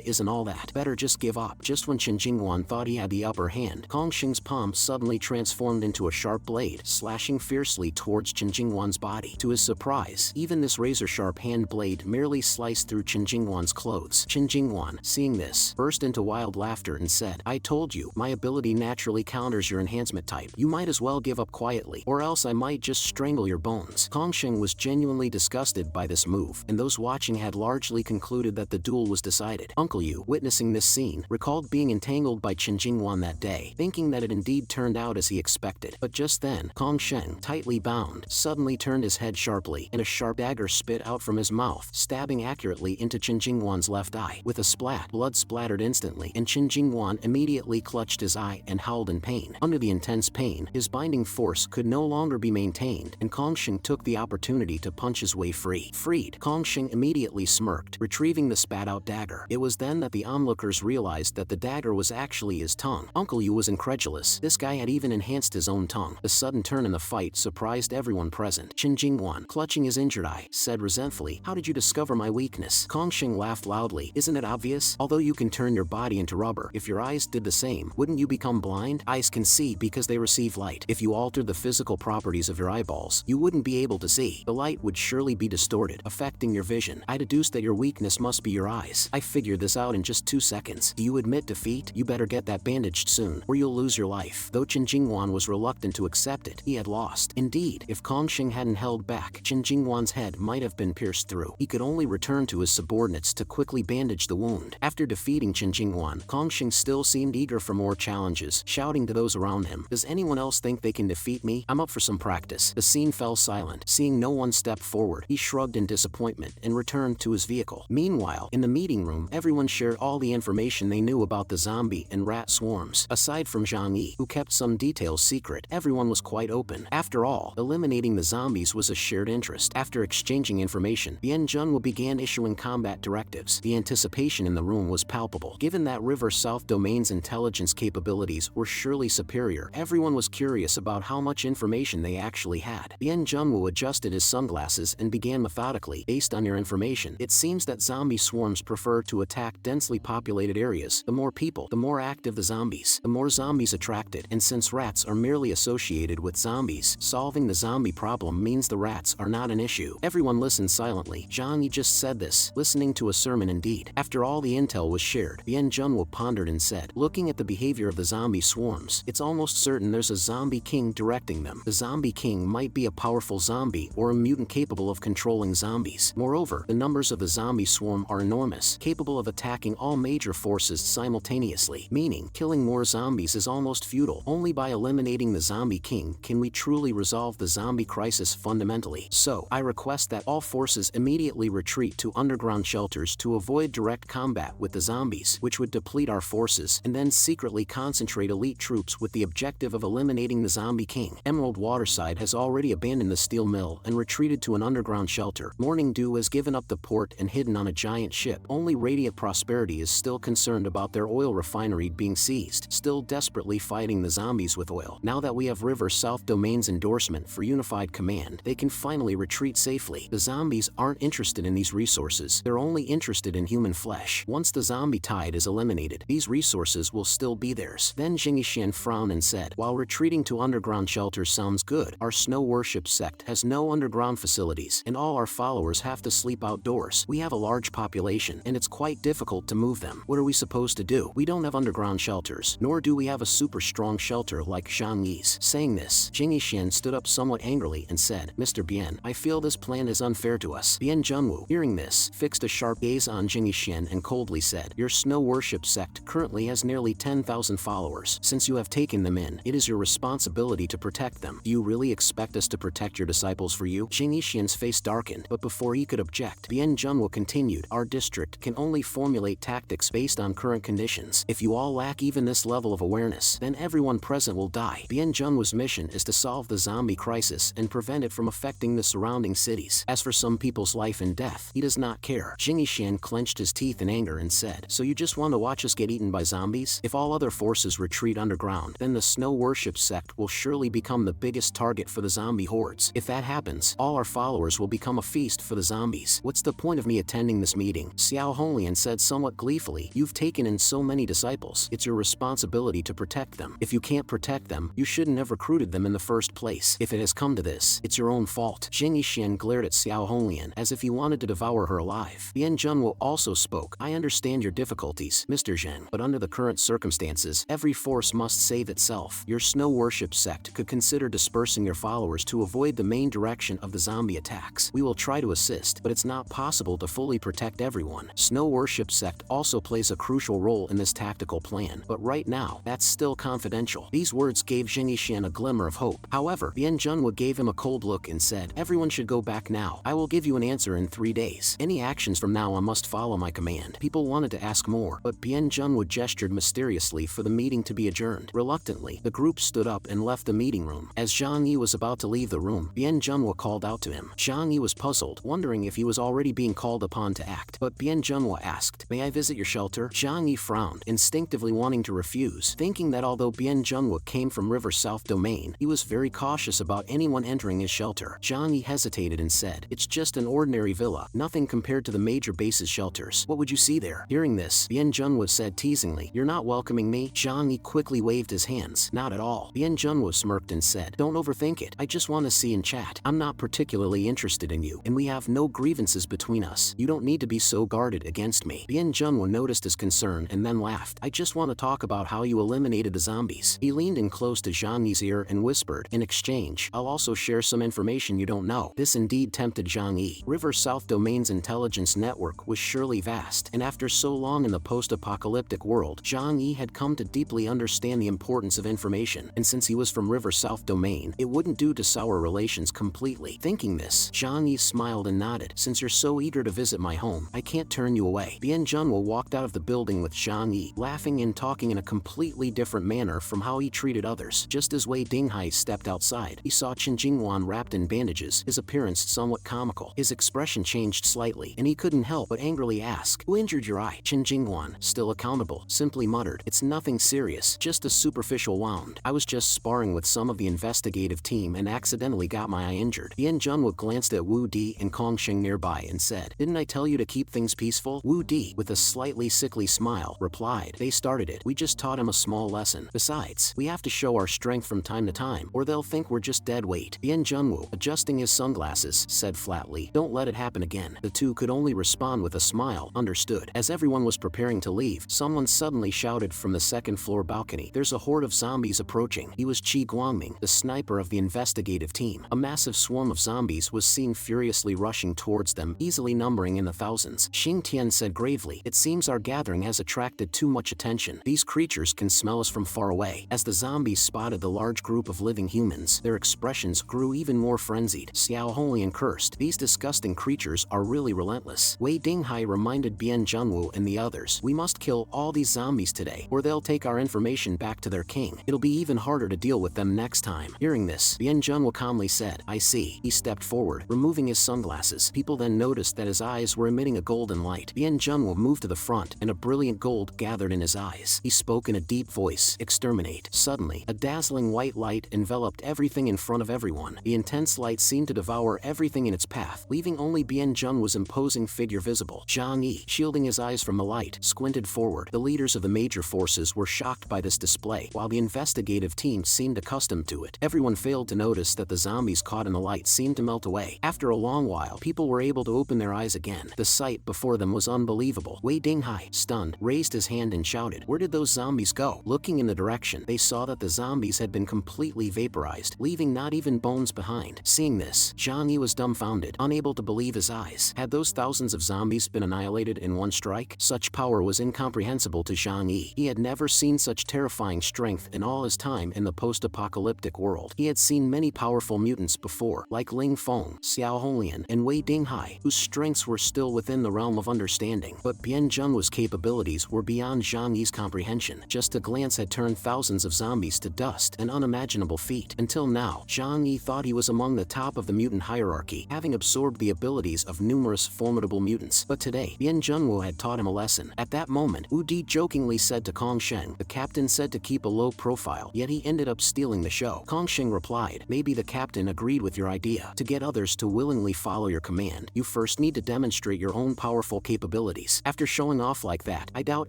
isn't all that. Better just give up. Just when Chen Jingwan thought he had the upper hand, Kong Sheng's palm suddenly transformed into a sharp blade, slashing fiercely towards Chen Jingwan's body. To his surprise, even this razor-sharp hand blade merely sliced through Chen Jingwan's clothes. Chen Jingwan, seeing this, burst into wild laughter and said, I told you, my ability naturally counters your enhancement type. You might as well give up quietly, or else I might just strangle your bones. Kong Sheng was genuinely disgusted by this move, and those watching had largely concluded that the duel was decided. Uncle Yu, witnessing this scene, recalled being entangled by Chen Jingwan that day, thinking that it indeed turned out as he expected. But just then, Kong Sheng, tightly bound, suddenly turned his head sharply, and a sharp dagger spit out from his mouth, stabbing accurately into Chen Jingwan's left eye. With a splat, blood splattered instantly, and Chen Jingwan immediately clutched his eye and howled in pain. Under the intense pain, his binding force could no longer be maintained, and Kong Sheng took the opportunity to punch his way free. Freed, Kong Sheng immediately smirked, retrieving the spat-out dagger. It was then that the onlookers realized that the dagger was actually his tongue. Uncle Yu was incredulous. This guy had even enhanced his own tongue. The sudden turn in the fight surprised everyone present. Chen Jingwan, clutching his injured eye, said resentfully, How did you discover my weakness? Kong Sheng laughed loudly. Isn't it obvious? Although you can turn your body into rubber, if your eyes did the same, wouldn't you become blind? Eyes can see because they receive light. If you altered the physical properties of your eyeballs, you wouldn't be able to see. The light would surely be distorted, affecting your vision. I deduced that your weakness must be your eyes. I figured this out in just 2 seconds. Do you admit defeat? You better get that bandaged soon, or you'll lose your life. Though Chen Jingwan was reluctant to accept it, he had lost. Indeed, if Kong Sheng hadn't held back, Chen Jingwan's head might have been pierced through. He could only return to his subordinates to quickly bandage the wound. After defeating Chen Jingwan, Kong Sheng still seemed eager for more challenges, shouting to those around him, Does anyone else think they can defeat me? I'm up for some practice. The scene fell silent. Seeing no one step forward, he shrugged in disappointment and returned to his vehicle. Meanwhile, in the meeting room, everyone shared all the information they knew about the zombie and rat swarms. Aside from Zhang Yi, who kept some details secret, everyone was quite open. After all, eliminating the zombies was a shared interest. After exchanging information, Bien Junwu began issuing combat directives. The anticipation in the room was palpable. Given that River South Domain's intelligence capabilities were surely superior, everyone was curious about how much information they actually had. Bien Junwu adjusted his sunglasses and began methodically. Based on your information, it seems that zombie swarms prefer to attack densely populated areas. The more people, the more active the zombies, the more zombies attracted. And since rats are merely associated with zombies, solving the zombie problem means the rats are not an issue. Everyone listened silently. Zhang Yi just said this, listening to a sermon indeed. After all the intel was shared, Bien Junwu pondered and said, Looking at the behavior of the zombie swarms, it's almost certain there's a zombie king directing them. The zombie king might be a powerful zombie or a mutant capable of controlling zombies. Moreover, the numbers of the zombie swarm are enormous, capable of attacking all major forces simultaneously, meaning killing more zombies is almost futile. Only by eliminating the zombie king can we truly resolve the zombie crisis fundamentally. So, I request that all forces immediately retreat to underground shelters to avoid direct combat with the zombies, which would deplete our forces, and then secretly concentrate elite troops with the objective of eliminating the zombie king. Emerald Waterside has already abandoned the steel mill and retreated to an underground shelter. Morning Dew has given up the port and hidden on a giant ship. Only Radiant Prosperity is still concerned about their oil refinery being seized, still desperately fighting the zombies with oil. Now that we have River South Domain's endorsement for unified command, they can finally retreat safely. The zombies aren't interested in these resources. They're only interested in human flesh. Once the zombie tide is eliminated, these resources will still be theirs. Then Jing Yixian frowned and said, While retreating to underground shelters sounds good, our snow worship sect has no underground facilities, and all our followers have to sleep outdoors. We have a large population, and it's quite difficult to move them. What are we supposed to do? We don't have underground shelters, nor do we have a super strong shelter like Zhang Yi's. Saying this, Jing Yixian stood up somewhat angrily and said, Mr. Bien, I feel this plan is unfair to us. Bien Junwu, hearing this, fixed a sharp gaze on Jing Yixian and coldly said, Your snow worship sect currently has nearly 10,000 followers. Since you have taken them in, it is your responsibility to protect them. Do you really expect us to protect your disciples for you? Jing Yixian's face darkened, but before he could object, Bien Junwu continued, Our district can only formulate tactics based on current conditions. If you all lack even this level of awareness, then everyone present will die. Bien Junwu's mission is to solve the zombie crisis and prevent it from affecting the surrounding cities. As for some people's life and death, he does not care. Jing Yixian clenched his teeth in anger and said, So you just want to watch us get eaten by zombies? If all other forces retreat underground, then the snow worship sect will will surely become the biggest target for the zombie hordes. If that happens, all our followers will become a feast for the zombies. What's the point of me attending this meeting? Xiao Honglian said somewhat gleefully. You've taken in so many disciples. It's your responsibility to protect them. If you can't protect them, you shouldn't have recruited them in the first place. If it has come to this, it's your own fault. Jing Yixian glared at Xiao Honglian as if he wanted to devour her alive. Bian Junwo also spoke. I understand your difficulties, Mr. Zheng, but under the current circumstances, every force must save itself. Your snow worship sect could consider dispersing your followers to avoid the main direction of the zombie attacks. We will try to assist, but it's not possible to fully protect everyone. Snow worship sect also plays a crucial role in this tactical plan, but right now, that's still confidential. These words gave Jing Yixian a glimmer of hope. However, Bian Junwo gave him a cold look and said, everyone should go back now. I will give you an answer in 3 days. Any actions from now on must follow my command. People wanted to ask more, but Bian Junwo gestured mysteriously for the meeting to be adjourned. Reluctantly, the group stood up and left the meeting room. As Zhang Yi was about to leave the room, Bian Junwo called out to him. Zhang Yi was puzzled, wondering if he was already being called upon to act. But Bian Junwo asked, may I visit your shelter? Zhang Yi frowned, instinctively wanting to refuse, thinking that although Bian Junwo came from River South Domain, he was very cautious about anyone entering his shelter. Zhang Yi hesitated and said, it's just an ordinary villa, nothing compared to the major base's shelters. What would you see there? Hearing this, Bian Junwo said teasingly, you're not welcoming me? Zhang Yi quickly waved his hands. Not at all. Bian Junwo smirked and said, don't overthink it. I just want to see and chat. I'm not particularly interested in you, and we have no grievances between us. You don't need to be so guarded against me. Bian Junwo noticed his concern and then laughed. I just want to talk about how you eliminated the zombies. He leaned in close to Zhang Yi's ear and whispered, in exchange, I'll also share some information you don't know. This indeed tempted Zhang Yi. River South Domain's intelligence network was surely vast, and after so long in the post-apocalyptic world, Zhang Yi had come to deeply understand the importance of information, and since he was from River South Domain, it wouldn't do to sour relations completely. Thinking this, Zhang Yi smiled and nodded. Since you're so eager to visit my home, I can't turn you away. Bian Junwo walked out of the building with Zhang Yi, laughing and talking in a completely different manner from how he treated others. Just as Wei Dinghai stepped outside, he saw Chen Jingwan wrapped in bandages, his appearance somewhat comical. His expression changed slightly, and he couldn't help but angrily ask, who injured your eye? Chen Jingwan, still accountable, simply muttered, it's nothing serious, just a superficial wound. I was just sparring with some of the investigative team and accidentally got my eye injured. Bian Junwo glanced at Wu Di and Kong Sheng nearby and said, didn't I tell you to keep things peaceful? Wu Di, with a slightly sickly smile, replied, they started it. We just taught him a small lesson. Besides, we have to show our strength from time to time, or they'll think we're just dead weight. Bian Junwo, adjusting his sunglasses, said flatly, don't let it happen again. The two could only respond with a smile. Understood. As everyone was preparing to leave, someone suddenly shouted from the second-floor balcony, there's a horde of zombies approaching. He was Qi Guangming, the sniper of the investigative team. A massive swarm of zombies was seen furiously rushing towards them, easily numbering in the thousands. Xing Tian said gravely, it seems our gathering has attracted too much attention. These creatures can smell us from far away. As the zombies spotted the large group of living humans, their expressions grew even more frenzied. Xiao Honglian cursed, these disgusting creatures are really relentless. Wei Dinghai reminded Bian Junwo and the others, we must kill all these zombies today, or they'll take our information back to their king. It'll be even harder to deal with them next time. Hearing this, Bian Junwo calmly said, I see. He stepped forward, removing his sunglasses. People then noticed that his eyes were emitting a golden light. Bian Junwo moved to the front, and a brilliant gold gathered in his eyes. He spoke in a deep voice, exterminate. Suddenly, a dazzling white light enveloped everything in front of everyone. The intense light seemed to devour everything in its path, leaving only Bian Junwo's imposing figure visible. Zhang Yi, shielding his eyes from the light, squinted forward. The leaders of the major forces were shocked by this display, while the investigative team seemed accustomed to it. Everyone failed to notice that the zombies caught in the light seemed to melt away. After a long while, people were able to open their eyes again. The sight before them was unbelievable. Wei Dinghai, stunned, raised his hand and shouted, where did those zombies go? Looking in the direction, they saw that the zombies had been completely vaporized, leaving not even bones behind. Seeing this, Zhang Yi was dumbfounded, unable to believe his eyes. Had those thousands of zombies been annihilated in one strike? Such power was incomprehensible to Zhang Yi. He had never seen such terrifying strength in all his time in the post-apocalyptic world. He had seen many powerful mutants before, like Ling Feng, Xiao Honglian, and Wei Dinghai, whose strengths were still within the realm of understanding. But Bian Junwo's capabilities were beyond Zhang Yi's comprehension. Just a glance had turned thousands of zombies to dust, an unimaginable feat. Until now, Zhang Yi thought he was among the top of the mutant hierarchy, having absorbed the abilities of numerous formidable mutants. But today, Bian Junwo had taught him a lesson. At that moment, Wu Di jokingly said to Kong Sheng, the captain said to keep a low profile, yet he ended up up stealing the show. Kongsheng replied, maybe the captain agreed with your idea. To get others to willingly follow your command, you first need to demonstrate your own powerful capabilities. After showing off like that, I doubt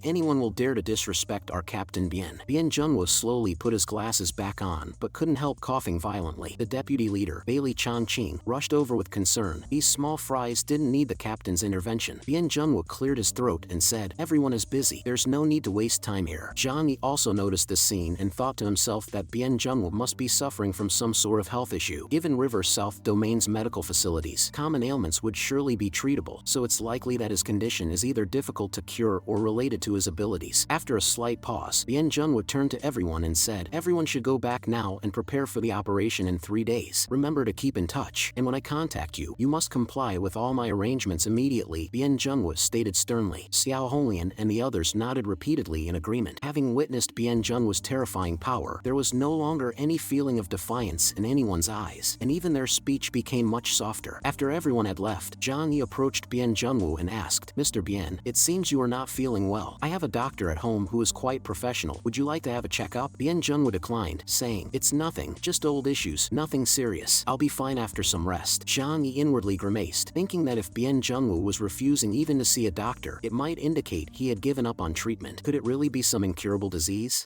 anyone will dare to disrespect our Captain Bien. Bien Junwo slowly put his glasses back on, but couldn't help coughing violently. The deputy leader, Bailey Changqing, rushed over with concern. These small fries didn't need the captain's intervention. Bien Junwo cleared his throat and said, everyone is busy. There's no need to waste time here. Zhang Yi also noticed this scene and thought to himself that Bien Junwo must be suffering from some sort of health issue. Given River South Domain's medical facilities, common ailments would surely be treatable, so it's likely that his condition is either difficult to cure or related to his abilities. After a slight pause, Bien Junwo turned to everyone and said, everyone should go back now and prepare for the operation in 3 days. Remember to keep in touch, and when I contact you, you must comply with all my arrangements immediately. Bien Junwo stated sternly. Xiao Honglian and the others nodded repeatedly in agreement. Having witnessed Bien Junwo's terrifying power, there was no longer any feeling of defiance in anyone's eyes, and even their speech became much softer. After everyone had left, Zhang Yi approached Bien Junwo and asked, Mr. Bien, it seems you are not feeling well. I have a doctor at home who is quite professional. Would you like to have a checkup? Bien Junwo declined, saying, it's nothing, just old issues, nothing serious. I'll be fine after some rest. Zhang Yi inwardly grimaced, thinking that if Bien Junwo was refusing even to see a doctor, it might indicate he had given up on treatment. Could it really be some incurable disease?